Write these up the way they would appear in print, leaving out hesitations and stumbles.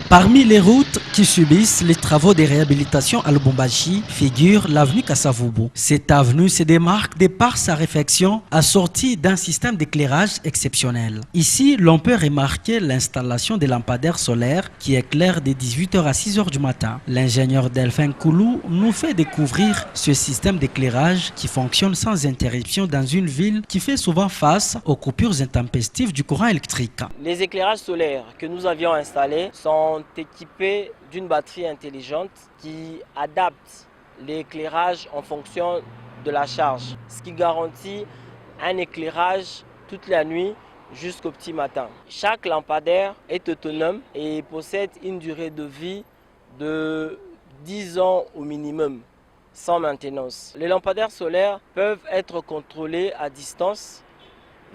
Parmi les routes qui subissent les travaux de réhabilitation à Lubumbashi figure l'avenue Kasavubu. Cette avenue se démarque de par sa réfection assortie d'un système d'éclairage exceptionnel. Ici, l'on peut remarquer l'installation des lampadaires solaires qui éclairent de 18h à 6h du matin. L'ingénieur Delphin Koulou nous fait découvrir ce système d'éclairage qui fonctionne sans interruption dans une ville qui fait souvent face aux coupures intempestives du courant électrique. Les éclairages solaires que nous avions installés sont équipés d'une batterie intelligente qui adapte l'éclairage en fonction de la charge, ce qui garantit un éclairage toute la nuit jusqu'au petit matin. Chaque lampadaire est autonome et possède une durée de vie de 10 ans au minimum, sans maintenance. Les lampadaires solaires peuvent être contrôlés à distance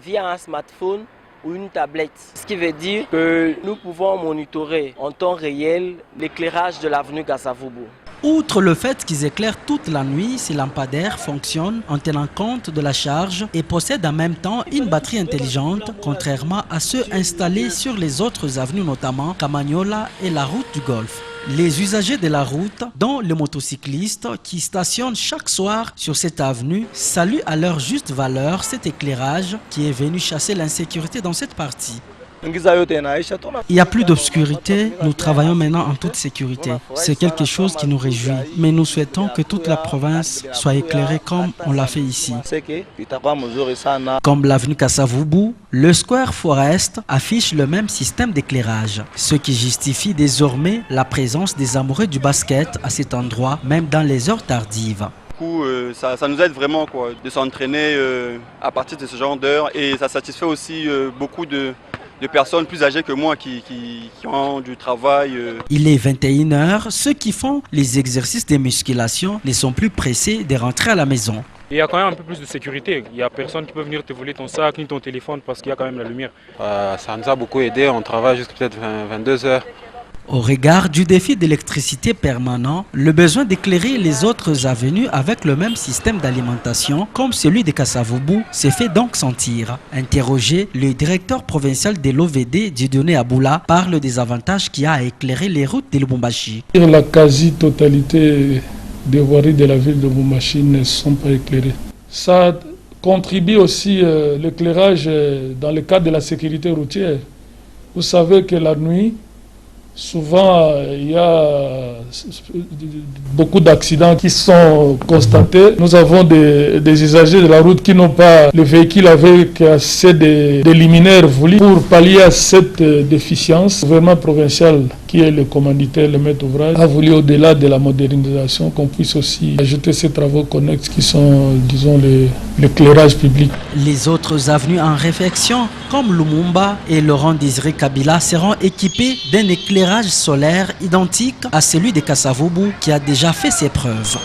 via un smartphone ou une tablette. Ce qui veut dire que nous pouvons monitorer en temps réel l'éclairage de l'avenue Kasavubu. Outre le fait qu'ils éclairent toute la nuit, ces lampadaires fonctionnent en tenant compte de la charge et possèdent en même temps une batterie intelligente, contrairement à ceux installés sur les autres avenues, notamment Kamanyola et la route du Golfe. Les usagers de la route, dont les motocyclistes qui stationnent chaque soir sur cette avenue, saluent à leur juste valeur cet éclairage qui est venu chasser l'insécurité dans cette partie. Il n'y a plus d'obscurité, nous travaillons maintenant en toute sécurité. C'est quelque chose qui nous réjouit, mais nous souhaitons que toute la province soit éclairée comme on l'a fait ici. Comme l'avenue Kasavubu, le Square Forest affiche le même système d'éclairage, ce qui justifie désormais la présence des amoureux du basket à cet endroit, même dans les heures tardives. Ça nous aide vraiment de s'entraîner à partir de ce genre d'heures et ça satisfait aussi beaucoup de personnes plus âgées que moi qui ont du travail. Il est 21h, ceux qui font les exercices de musculation ne sont plus pressés de rentrer à la maison. Il y a quand même un peu plus de sécurité. Il n'y a personne qui peut venir te voler ton sac ni ton téléphone parce qu'il y a quand même la lumière. Ça nous a beaucoup aidé, on travaille jusqu'à peut-être 22 heures. Au regard du défi d'électricité permanent, le besoin d'éclairer les autres avenues avec le même système d'alimentation comme celui de Kasavubu se fait donc sentir. Interrogé, le directeur provincial de l'OVD, Dieudonné Aboula, parle des avantages qu'il y a à éclairer les routes de Lubumbashi. La quasi-totalité des voiries de la ville de Lubumbashi ne sont pas éclairées. Ça contribue aussi l'éclairage dans le cadre de la sécurité routière. Vous savez que la nuit, souvent, il y a beaucoup d'accidents qui sont constatés. Nous avons des usagers de la route qui n'ont pas le véhicule avec assez de luminaires voulus. Pour pallier à cette déficience, le gouvernement provincial, qui est le commanditaire, le maître d'ouvrage, a voulu au-delà de la modernisation qu'on puisse aussi ajouter ces travaux connexes qui sont, disons, l'éclairage public. Les autres avenues en réfection, comme Lumumba et Laurent Désiré Kabila, seront équipées d'un éclairage solaire identique à celui de Kasavubu qui a déjà fait ses preuves.